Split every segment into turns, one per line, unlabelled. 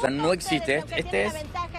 sea, no existe. Este es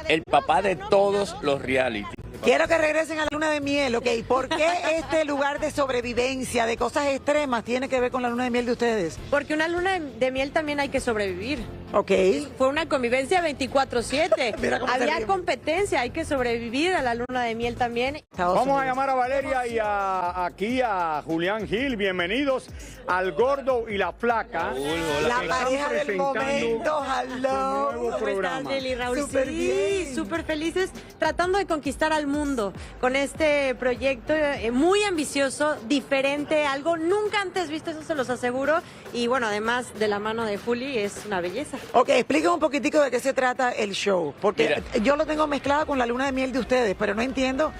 el papá de todos los reality.
Quiero que regresen a la luna de miel, ¿ok? ¿Por qué este lugar de sobrevivencia, de cosas extremas, tiene que ver con la luna de miel de ustedes?
Porque una luna de miel también hay que sobrevivir.
Ok.
Fue una convivencia 24/7.
Mira cómo se
Había
ríe.
competencia, hay que sobrevivir a la luna de miel también.
Vamos a llamar a Valeria y aquí a Julián Gil. Bienvenidos al Gordo y la Flaca.
La
Están
pareja del
presentando
momento, hello.
su nuevo
¿Cómo
programa.
estás, Nelly, Raúl?
Súper
Sí,
bien.
súper felices, tratando de conquistar al mundo con este proyecto muy ambicioso, diferente, algo nunca antes visto, eso se los aseguro. Y bueno, además de la mano de Juli, es una belleza.
Ok, explíqueme un poquitico de qué se trata el show, porque yo lo tengo mezclado con la luna de miel de ustedes, pero no entiendo,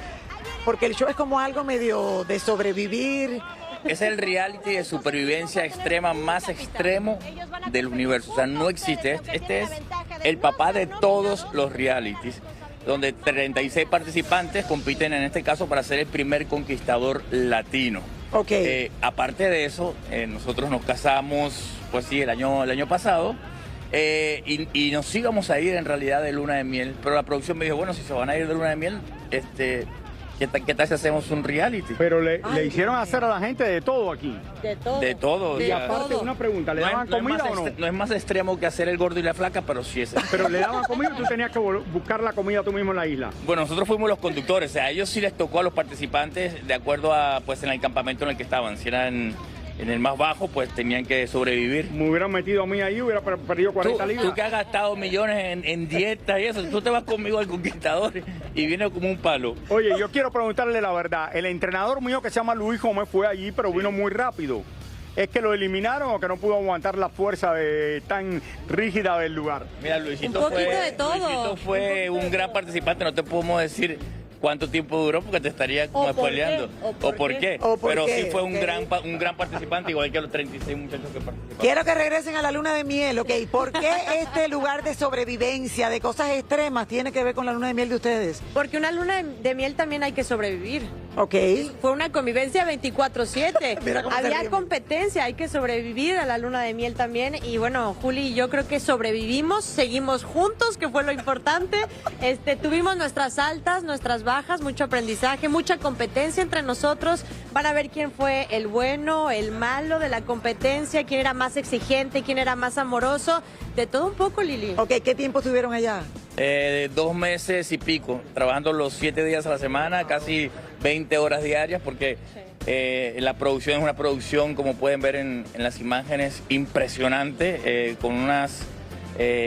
porque el show es como algo medio de sobrevivir.
Es el reality de supervivencia extrema más extremo del universo. O sea, no existe. Este es el papá de todos los realities, donde 36 participantes compiten en este caso para ser el primer conquistador latino.
Ok.
Aparte de eso, nosotros nos casamos, pues sí, el año pasado. Y nos íbamos a ir en realidad de luna de miel, pero la producción me dijo, bueno, si se van a ir de luna de miel, ¿qué tal si hacemos un reality?
Pero le hicieron hacer a la gente de todo aquí.
De todo.
De todo.
Y
o sea,
aparte, una pregunta, ¿le daban
no es
comida
más
o no?
no es más extremo que hacer el gordo y la flaca, pero sí es extremo.
Pero le daban comida y tú tenías que buscar la comida tú mismo en la isla.
Bueno, nosotros fuimos los conductores, o sea, a ellos sí les tocó a los participantes de acuerdo a, pues, en el campamento en el que estaban. Si eran en el más bajo, pues tenían que sobrevivir.
Me hubieran metido a mí ahí, hubiera perdido 40 libras.
Tú que has gastado millones en dieta y eso, tú te vas conmigo al conquistador y viene como un palo.
Oye, yo quiero preguntarle la verdad. El entrenador mío que se llama Luis Gómez fue allí, pero vino muy rápido. ¿Es que lo eliminaron o que no pudo aguantar la fuerza tan rígida del lugar?
Mira, Luisito
Un poquito de todo.
Luisito fue un gran participante, no te podemos decir cuánto tiempo duró porque te estaría como
¿O por
spoileando.
qué?
¿O por qué?
¿O por
Pero
qué?
sí fue
Ok.
un gran participante, igual que los 36 muchachos que participaron.
Quiero que regresen a la luna de miel, ¿ok? ¿Por qué este lugar de sobrevivencia, de cosas extremas, tiene que ver con la luna de miel de ustedes?
Porque una luna de miel también hay que sobrevivir.
Ok.
Fue una convivencia 24/7.
Mira cómo se
Había
ríe.
competencia, hay que sobrevivir a la luna de miel también. Y bueno, Juli, yo creo que sobrevivimos, seguimos juntos, que fue lo importante. Tuvimos nuestras altas, nuestras bajas, mucho aprendizaje, mucha competencia entre nosotros. Van a ver quién fue el bueno, el malo de la competencia, quién era más exigente, quién era más amoroso. De todo un poco, Lili.
Ok, ¿qué tiempo estuvieron allá?
2 meses y pico, trabajando los 7 días a la semana, casi 20 horas diarias, porque la producción es una producción, como pueden ver en las imágenes, impresionante, con unas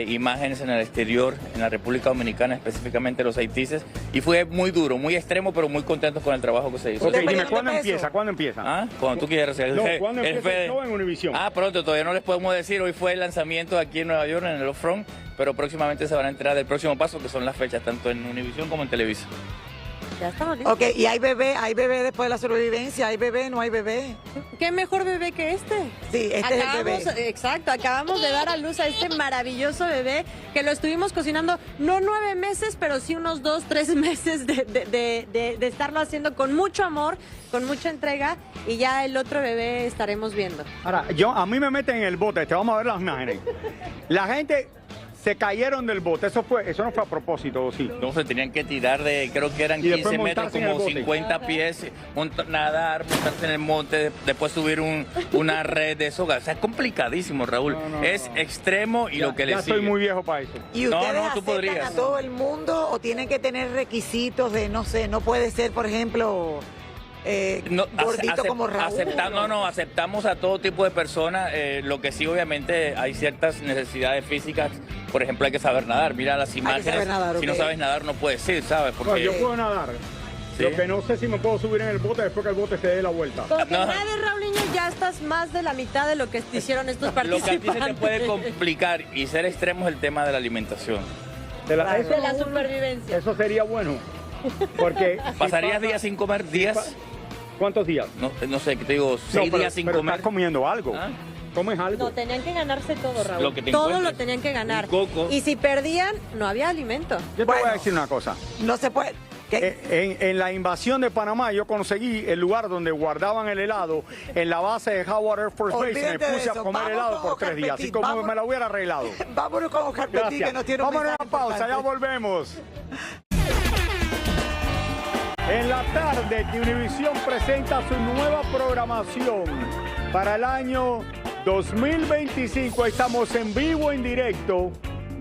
imágenes en el exterior, en la República Dominicana, específicamente los haitises, y fue muy duro, muy extremo, pero muy contentos con el trabajo que se hizo.
Ok,
¿Ustedes
dime,
pagaron
¿cuándo
de
empieza?
peso?
¿Cuándo empieza?
¿Ah? Cuando tú quieras.
No, ¿cuándo empieza el show en Univisión?
Pronto, todavía no les podemos decir. Hoy fue el lanzamiento aquí en Nueva York, en el Off-Front, pero próximamente se van a enterar del próximo paso, que son las fechas, tanto en Univisión como en Televisa.
Ya estamos listos.
Ok, ¿y hay bebé después de la sobrevivencia? ¿Hay bebé, no hay bebé?
¿Qué mejor bebé que este?
Sí, este es el bebé.
Exacto, acabamos de dar a luz a este maravilloso bebé que lo estuvimos cocinando, no 9 meses, pero sí unos 2, 3 meses de estarlo haciendo con mucho amor, con mucha entrega, y ya el otro bebé estaremos viendo.
Ahora, a mí me meten en el bote, te vamos a ver las imágenes. La gente se cayeron del bote, eso no fue a propósito, ¿o sí?
No, se tenían que tirar de, creo que eran
Y después
15 metros,
montarse en el
como
bote.
50 pies, nadar, montarse en el monte, después subir una red de soga. O sea, es complicadísimo, Raúl.
No,
es extremo y lo que le
Ya
sigue.
estoy muy viejo para eso.
¿Y
No,
ustedes
no, tú
aceptan
podrías.
a todo el mundo o tienen que tener requisitos de, no sé, no puede ser, por ejemplo, gordito como Raúl?
Aceptamos a todo tipo de personas. Lo que sí, obviamente, hay ciertas necesidades físicas. Por ejemplo, hay que saber nadar. Mira las imágenes.
saber nadar,
Si no
ok.
sabes nadar, no puedes ir, ¿sabes?
Bueno,
Porque
yo puedo nadar.
Sí.
Lo que no sé si me puedo subir en el bote después que el bote se dé la vuelta.
Con que
No.
nades, Raulinho, ya estás más de la mitad de lo que hicieron estos
lo que a ti
participantes.
se te puede complicar y ser extremo es el tema de la alimentación.
De la-
Claro.
eso,
De la supervivencia.
eso sería bueno. Porque si
¿Pasarías
pasa-
días sin comer? ¿Días?
¿Cuántos días?
No sé, ¿qué te digo? 6
pero-
días sin
pero
comer.
estás comiendo algo.
¿Ah?
¿Comes algo?
No, tenían que ganarse todo, Raúl.
Lo que te
todo
encuentres.
lo tenían que ganar.
Un coco.
Y si perdían, no había alimento.
Yo te voy
Bueno.
a decir una cosa.
No se puede.
En la invasión de Panamá yo conseguí el lugar donde guardaban el helado en la base de Howard Air Force Base. Me puse a comer helado por 3 días, así como me lo hubiera arreglado.
Vámonos con Oscar Petit, que nos tiene un
Vámonos a una pausa, ya volvemos. En la tarde, Univision presenta su nueva programación para el año 2025. Estamos en vivo, en directo,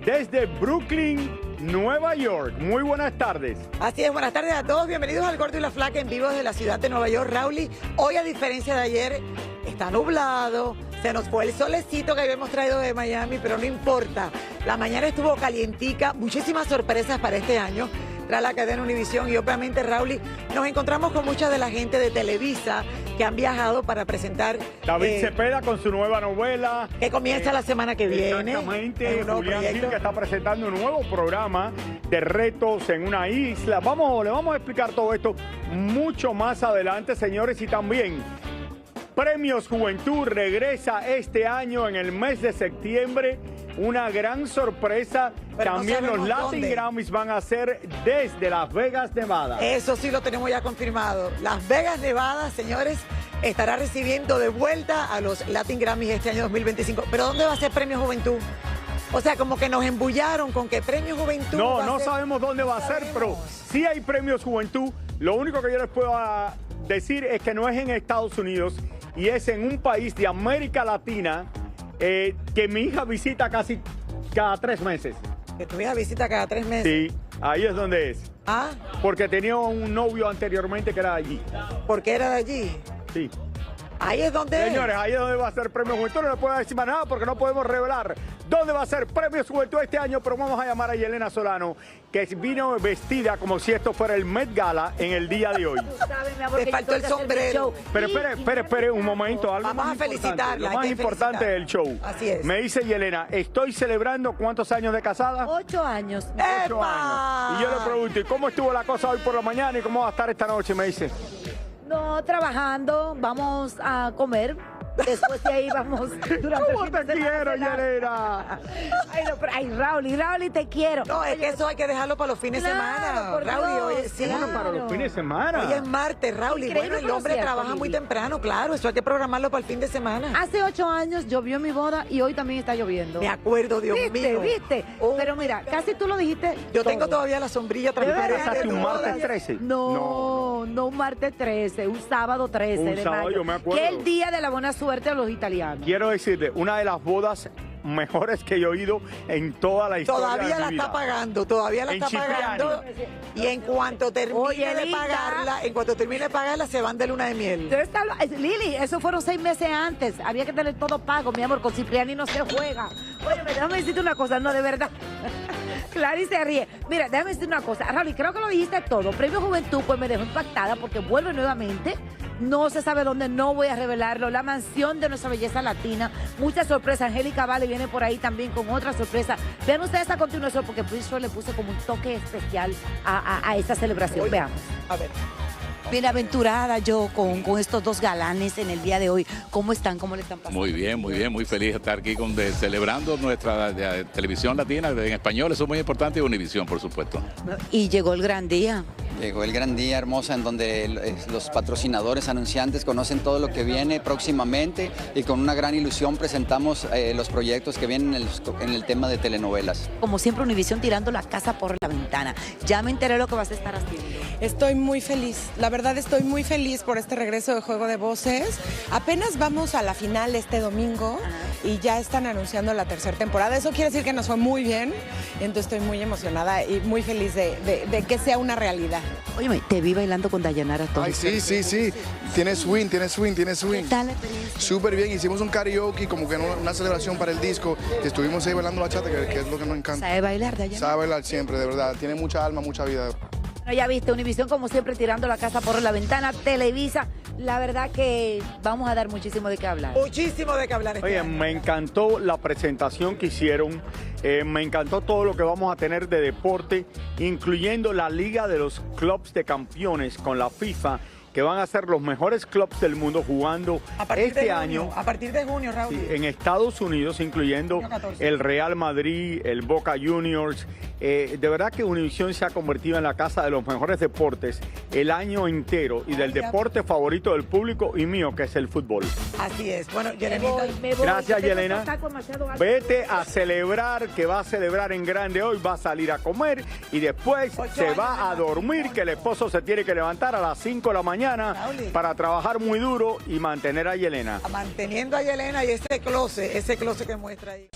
desde Brooklyn, Nueva York. Muy buenas tardes.
Así es, buenas tardes a todos. Bienvenidos al Gordo y la Flaca en vivo desde la ciudad de Nueva York. Raúl, hoy a diferencia de ayer, está nublado. Se nos fue el solecito que habíamos traído de Miami, pero no importa. La mañana estuvo calientica, muchísimas sorpresas para este año tras la cadena Univision y obviamente, Raúl, nos encontramos con mucha de la gente de Televisa que han viajado para presentar...
David Cepeda con su nueva novela.
Que comienza la semana que viene.
Exactamente, Julián Gil, que está presentando un nuevo programa de retos en una isla. Le vamos a explicar todo esto mucho más adelante, señores, y también... Premios Juventud regresa este año en el mes de septiembre. Una gran sorpresa. Pero también no los Latin Grammys van a ser desde Las Vegas, Nevada.
Eso sí lo tenemos ya confirmado. Las Vegas, Nevada, señores, estará recibiendo de vuelta a los Latin Grammys este año 2025. ¿Pero dónde va a ser Premio Juventud? O sea, como que nos embullaron con que Premio Juventud...
No sabemos dónde va a ser, pero sí hay Premios Juventud. Lo único que yo les puedo decir es que no es en Estados Unidos y es en un país de América Latina que mi hija visita casi cada 3 meses.
¿Que tu hija visita cada 3 meses?
Sí, ahí es donde es.
¿Ah?
Porque tenía un novio anteriormente que era de allí.
¿Por qué era de allí?
Sí.
Ahí es donde
Señores, ahí es donde va a ser Premio Juventud. No le puedo decir más nada porque no podemos revelar dónde va a ser Premio Juventud este año, pero vamos a llamar a Yelena Solano, que vino vestida como si esto fuera el Met Gala en el día de hoy.
Te faltó el sombrero.
Pero espere un momento. Algo
vamos a felicitarla.
Lo más importante del show.
Así es.
Me dice Yelena, estoy celebrando ¿cuántos años de casada?
8 años.
8 años. Y yo le pregunto, ¿y cómo estuvo la cosa hoy por la mañana y cómo va a estar esta noche? Me dice...
No, trabajando, vamos a comer. Después de ahí vamos durante
¿Cómo te quiero, Yelena?
Ay, Raúl, te quiero.
No, es que eso hay que dejarlo para los fines de semana. Raúl, hoy sí.
Bueno, para los fines de semana.
Hoy es martes, Raúl. Y bueno, el hombre trabaja muy temprano, claro. Eso hay que programarlo para el fin de semana.
Hace 8 años llovió mi boda y hoy también está lloviendo.
Me acuerdo, Dios mío.
¿Viste?
Oh.
Pero mira, casi tú lo dijiste.
Yo tengo todavía la sombrilla
transparente. ¿Un martes 13?
No, un martes 13, un sábado 13
un
de
sábado,
mayo.
yo me acuerdo.
Que es el día de la buena suerte a los italianos.
Quiero decirle, una de las bodas mejores que yo he oído en toda la historia.
Todavía la está pagando, Y en cuanto termine de pagarla, se van de luna de miel.
Lili, eso fueron 6 meses antes. Había que tener todo pago, mi amor. Con Cipriani no se juega. Oye, déjame decirte una cosa, no, de verdad. Clary se ríe. Mira, déjame decirte una cosa. Raúl, creo que lo dijiste todo. Premio Juventud, pues me dejó impactada porque vuelve nuevamente. No se sabe dónde, no voy a revelarlo. La mansión de nuestra belleza latina. Muchas sorpresas. Angélica Vale viene por ahí también con otra sorpresa. Vean ustedes a continuación porque Prince le puso como un toque especial a esta celebración.
Oye,
veamos.
A ver.
Bienaventurada yo con estos 2 galanes en el día de hoy. ¿Cómo están? ¿Cómo le están pasando?
Muy bien, muy feliz de estar aquí celebrando nuestra televisión latina en español. Eso es muy importante y Univision, por supuesto.
Y llegó el gran día.
Llegó el gran día, hermosa, en donde los patrocinadores, anunciantes conocen todo lo que viene próximamente y con una gran ilusión presentamos los proyectos que vienen en el tema de telenovelas.
Como siempre, Univision tirando la casa por la ventana. Ya me enteré lo que vas a estar haciendo.
Estoy muy feliz, la verdad estoy muy feliz por este regreso de Juego de Voces. Apenas vamos a la final este domingo y ya están anunciando la 3ª temporada. Eso quiere decir que nos fue muy bien, entonces estoy muy emocionada y muy feliz de que sea una realidad.
Óyeme, te vi bailando con Dayanara todo.
Ay, sí. Tiene swing.
¿Qué tal la experiencia?
Súper bien. Hicimos un karaoke, como que una celebración para el disco. Estuvimos ahí bailando bachata, que es lo que nos encanta.
¿Sabe bailar, Dayanara?
Sabe bailar siempre, de verdad. Tiene mucha alma, mucha vida.
Bueno, ya viste, Univision como siempre tirando la casa por la ventana, Televisa. La verdad que vamos a dar muchísimo de qué hablar.
Muchísimo de qué hablar.
Oye, me encantó la presentación que hicieron. Me encantó todo lo que vamos a tener de deporte, incluyendo la Liga de los Clubs de Campeones con la FIFA que van a ser los mejores clubs del mundo jugando este año.
A partir de junio, Raúl.
Sí, en Estados Unidos, incluyendo el Real Madrid, el Boca Juniors. De verdad que Univision se ha convertido en la casa de los mejores deportes el año entero y del deporte favorito del público y mío, que es el fútbol.
Así es. Bueno, Yelenita.
Gracias, Yelena. Vete a celebrar, que va a celebrar en grande hoy, va a salir a comer y después se va a dormir, que el esposo se tiene que levantar a las 5 de la mañana para trabajar muy duro y mantener a Yelena.
Manteniendo a Yelena y ese closet que muestra ahí.